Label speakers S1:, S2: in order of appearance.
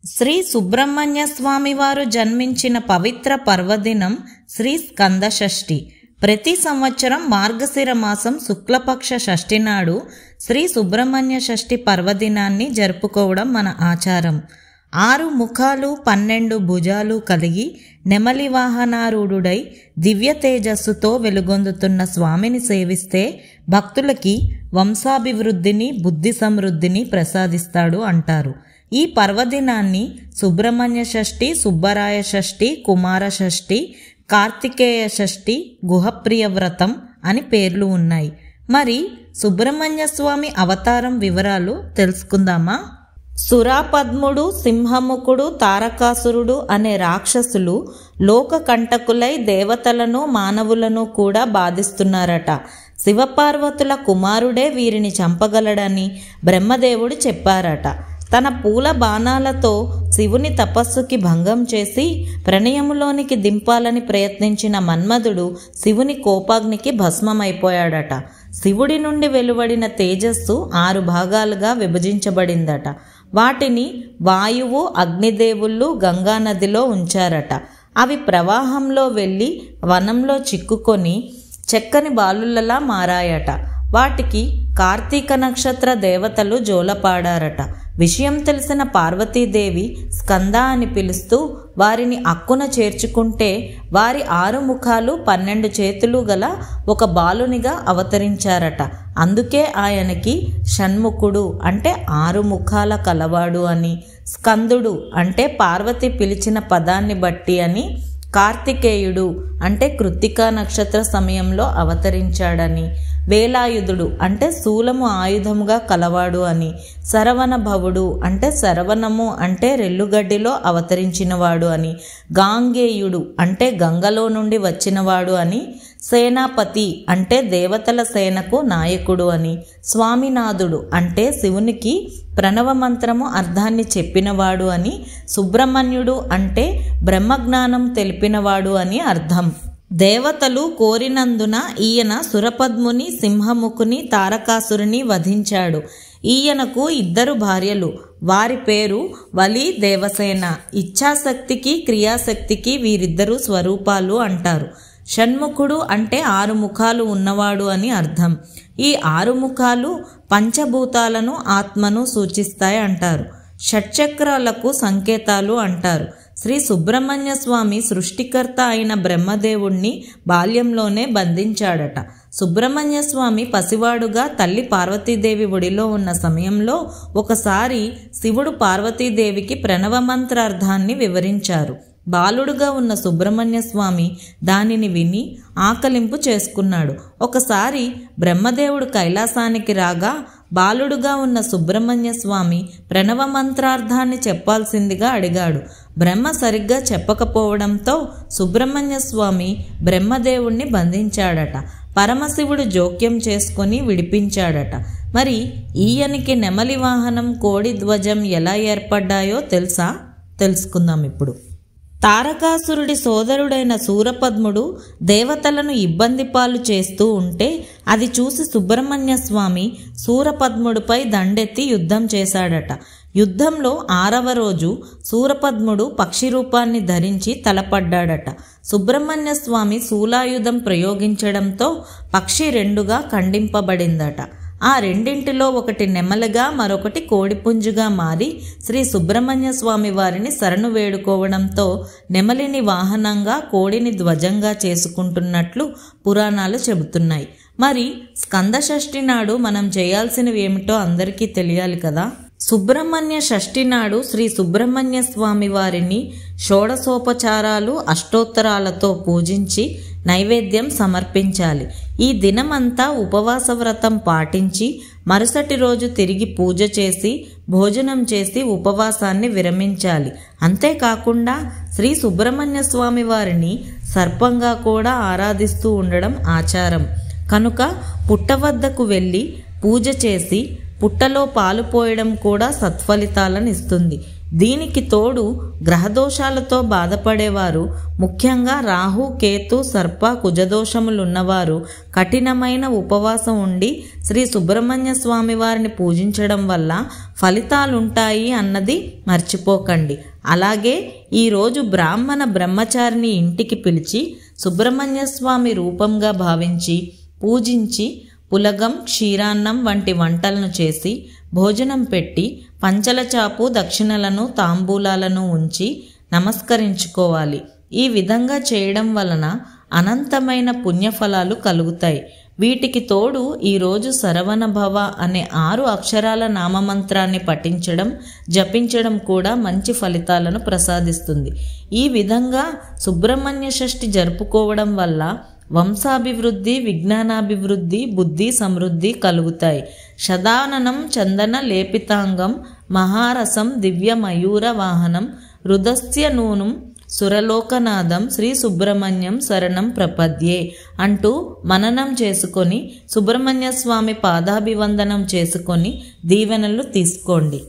S1: శ్రీ సుబ్రహ్మణ్య స్వామి వారు జన్మించిన పవిత్ర పర్వదినం శ్రీ స్కంద షష్ఠి. ప్రతి సంవత్సరం మార్గశిర మాసం శుక్లపక్ష షష్ఠి నాడు శ్రీ సుబ్రహ్మణ్య షష్ఠి పర్వదినాన్ని జరుపుకోవడం మన ఆచారం. 6 ముఖాలు 12 భుజాలు కలిగి నెమలి వాహనారూఢుడై దివ్య తేజస్సుతో వెలుగొందుతున్న స్వామిని సేవిస్తే భక్తులకి వంశాభివృద్ధిని బుద్ధి సమృద్ధిని ప్రసాదిస్తాడు అంటారు. ఈ పర్వదినాన్ని సుబ్రహ్మణ్య షష్ఠి, సుబ్బరాయ షష్ఠి, కుమార షష్ఠి, కార్తికేయ షష్ఠి, గుహప్రియ వ్రతం అని పేర్లు ఉన్నాయి. మరి సుబ్రహ్మణ్య స్వామి అవతారం వివరాలు తెలుసుకుందామా? సురాపద్ముడు, సింహముఖుడు, తారకాసురుడు అనే రాక్షసులు లోక కంటకులై దేవతలను మానవులను కూడా బాధిస్తున్నారట. శివపార్వతుల కుమారుడే వీరిని చంపగలడని బ్రహ్మదేవుడు చెప్పారట. తన పూల బాణాలతో శివుని తపస్సుకి భంగం చేసి ప్రణయములోనికి దింపాలని ప్రయత్నించిన మన్మధుడు శివుని కోపాగ్నికి భస్మమైపోయాడట. శివుడి నుండి వెలువడిన తేజస్సు 6 భాగాలుగా విభజించబడిందట. వాటిని వాయువు, అగ్నిదేవుళ్ళు గంగానదిలో ఉంచారట. అవి ప్రవాహంలో వెళ్ళి వనంలో చిక్కుకొని చెక్కని బాలులలా మారాయట. వాటికి కార్తీక నక్షత్ర దేవతలు జోలపాడారట. విషయం తెలిసిన పార్వతీదేవి స్కంద అని పిలుస్తూ వారిని అక్కున చేర్చుకుంటే వారి 6 ముఖాలు 12 చేతులు గల ఒక బాలునిగా అవతరించారట. అందుకే ఆయనకి షణ్ముఖుడు అంటే 6 ముఖాల కలవాడు అని, స్కందుడు అంటే పార్వతి పిలిచిన పదాన్ని బట్టి అని, కార్తికేయుడు అంటే కృత్తికా నక్షత్ర సమయంలో అవతరించాడని, వేలాయుధుడు అంటే శూలము ఆయుధముగా కలవాడు అని, శరవణ భవుడు అంటే శరవణము అంటే రెల్లుగడ్డిలో అవతరించినవాడు అని, గాంగేయుడు అంటే గంగలో నుండి వచ్చినవాడు అని, సేనాపతి అంటే దేవతల సేనకు నాయకుడు అని, స్వామినాథుడు అంటే శివునికి ప్రణవ మంత్రము అర్థాన్ని చెప్పినవాడు అని, సుబ్రహ్మణ్యుడు అంటే బ్రహ్మజ్ఞానం తెలిపినవాడు అని అర్థం. దేవతలు కోరినందున ఈయన సురపద్ముని, సింహముఖుని, తారకాసురుని వధించాడు. ఈయనకు 2 భార్యలు. వారి పేరు వలి, దేవసేన. ఇచ్ఛాశక్తికి క్రియాశక్తికి వీరిద్దరూ స్వరూపాలు అంటారు. షణ్ముఖుడు అంటే 6 ముఖాలు ఉన్నవాడు అని అర్థం. ఈ 6 ముఖాలు పంచభూతాలను ఆత్మను సూచిస్తాయి అంటారు. షట్చక్రాలకు సంకేతాలు అంటారు. శ్రీ సుబ్రహ్మణ్య స్వామి సృష్టికర్త అయిన బ్రహ్మదేవుణ్ణి బాల్యంలోనే బంధించాడట. సుబ్రహ్మణ్య స్వామి పసివాడుగా తల్లి పార్వతీదేవి ఒడిలో ఉన్న సమయంలో ఒకసారి శివుడు పార్వతీదేవికి ప్రణవ మంత్రార్థాన్ని వివరించారు. బాలుడుగా ఉన్న సుబ్రహ్మణ్య స్వామి దానిని విని ఆకలింపు చేసుకున్నాడు. ఒకసారి బ్రహ్మదేవుడు కైలాసానికి రాగా బాలుడుగా ఉన్న సుబ్రహ్మణ్య స్వామి ప్రణవ మంత్రార్థాన్ని చెప్పాల్సిందిగా అడిగాడు. బ్రహ్మ సరిగ్గా చెప్పకపోవడంతో సుబ్రహ్మణ్య స్వామి బ్రహ్మదేవుణ్ణి బంధించాడట. పరమశివుడు జోక్యం చేసుకొని విడిపించాడట. మరి ఈయనకి నెమలి వాహనం, కోడి ధ్వజం ఎలా ఏర్పడ్డాయో తెలుసుకుందాం ఇప్పుడు. తారకాసురుడి సోదరుడైన సూరపద్ముడు దేవతలను ఇబ్బంది పాలు చేస్తూ ఉంటే అది చూసి సుబ్రహ్మణ్య స్వామి సూరపద్ముడిపై దండెత్తి యుద్ధం చేశాడట. యుద్ధంలో 6వ రోజు సూరపద్ముడు పక్షి రూపాన్ని ధరించి తలపడ్డాడట. సుబ్రహ్మణ్య స్వామి శూలాయుధం ప్రయోగించడంతో పక్షి 2గా ఖండింపబడిందట. ఆ రెండింటిలో ఒకటి నెమలిగా మరొకటి కోడిపుంజుగా మారి శ్రీ సుబ్రహ్మణ్య స్వామి వారిని శరణు వేడుకోవడంతో నెమలిని వాహనంగా, కోడిని ధ్వజంగా చేసుకుంటున్నట్లు పురాణాలు చెబుతున్నాయి. మరి స్కంద షష్ఠి నాడు మనం చేయాల్సినవి ఏమిటో అందరికీ తెలియాలి కదా. సుబ్రహ్మణ్య షష్ఠి నాడు శ్రీ సుబ్రహ్మణ్య స్వామి వారిని షోడశోపచారాలు, అష్టోత్తరాలతో పూజించి నైవేద్యం సమర్పించాలి. ఈ దినమంతా ఉపవాస వ్రతం పాటించి మరుసటి రోజు తిరిగి పూజ చేసి భోజనం చేసి ఉపవాసాన్ని విరమించాలి. అంతేకాకుండా శ్రీ సుబ్రహ్మణ్య స్వామి వారిని సర్పంగా కూడా ఆరాధిస్తూ ఉండడం ఆచారం. కనుక పుట్ట వద్దకు వెళ్ళి పూజ చేసి పుట్టలో పాలు పోయడం కూడా సత్ఫలితాలను ఇస్తుంది. దీనికి తోడు గ్రహదోషాలతో బాధపడేవారు, ముఖ్యంగా రాహు, కేతు, సర్ప, కుజదోషములున్నవారు కఠినమైన ఉపవాసం ఉండి శ్రీ సుబ్రహ్మణ్య స్వామి వారిని పూజించడం వల్ల ఫలితాలుంటాయి అన్నది మర్చిపోకండి. అలాగే ఈరోజు బ్రాహ్మణ బ్రహ్మచారిని ఇంటికి పిలిచి సుబ్రహ్మణ్య స్వామి రూపంగా భావించి పూజించి పులగం, క్షీరాన్నం వంటి వంటలను చేసి భోజనం పెట్టి పంచల చాపు, దక్షిణలను, తాంబూలాలను ఉంచి నమస్కరించుకోవాలి. ఈ విధంగా చేయడం వలన అనంతమైన పుణ్యఫలాలు కలుగుతాయి. వీటికి తోడు ఈరోజు శరవణ భవ అనే 6 అక్షరాల నామమంత్రాన్ని పఠించడం, జపించడం కూడా మంచి ఫలితాలను ప్రసాదిస్తుంది. ఈ విధంగా సుబ్రహ్మణ్య షష్ఠి జరుపుకోవడం వల్ల వంశాభివృద్ధి, విజ్ఞానాభివృద్ధి, బుద్ధి సమృద్ధి కలుగుతాయి. శదాననం చందన లేపితాంగం మహారసం దివ్య మయూర వాహనం రుదస్య నూనం సురలోకనాథం శ్రీ సుబ్రహ్మణ్యం శరణం ప్రపద్యే అంటూ మననం చేసుకొని సుబ్రహ్మణ్య స్వామి పాదాభివందనం చేసుకొని దీవెనలు తీసుకోండి.